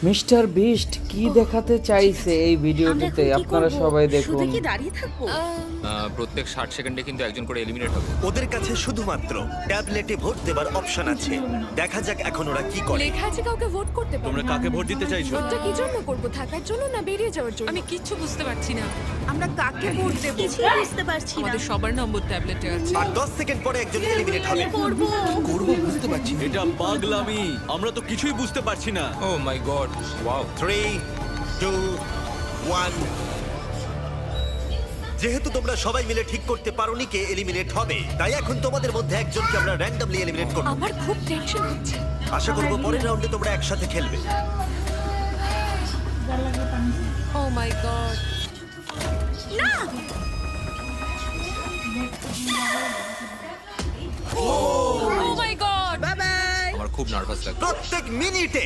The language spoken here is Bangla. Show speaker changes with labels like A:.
A: মিস্টার বিস্ট কি দেখাতে চাইছে এই ভিডিওটিতে আপনারা সবাই দেখুন।
B: শুধু কি দাঁড়িয়ে থাকবো?
C: প্রত্যেক 60 সেকেন্ডে কিন্তু একজন করে এলিমিনেট হবে।
D: ওদের কাছে শুধুমাত্র ট্যাবলেটে ভোট দেবার অপশন আছে। দেখা যাক এখন ওরা কি করে।
E: লেখা আছে কাউকে ভোট করতে পারবে।
F: তোমরা কাকে ভোট দিতে চাইছো?
E: ভোটটা কি জন্য করব? থাকার জন্য না বেরিয়ে যাওয়ার জন্য?
G: আমি কিচ্ছু বুঝতে পারছি না।
B: আমরা কাকে ভোট দেব? কিছুই বুঝতে পারছি না।
G: আমাদের সবার নম্বর ট্যাবলেটে আছে।
D: আর 10 সেকেন্ড পরে একজন এলিমিনেট হবে।
B: করব
F: এটা পাগলামি, আমরা তো কিছুই বুঝতে পারছি না।
C: ও মাই গড, ওয়াও।
D: 3 2 1 যেহেতু তোমরা সবাই মিলে ঠিক করতে পারোনি কে এলিমিনেট হবে, তাই এখন তোমাদের মধ্যে একজনকে আমরা র্যান্ডমলি এলিমিনেট করব।
E: আমার খুব টেনশন হচ্ছে।
D: আশা করব পরের রাউন্ডে তোমরা একসাথে খেলবে।
G: ও মাই গড। ও মাই গড।
B: Bye bye.
C: আমার খুব নার্ভাস লাগছে।
D: প্রত্যেক মিনিটে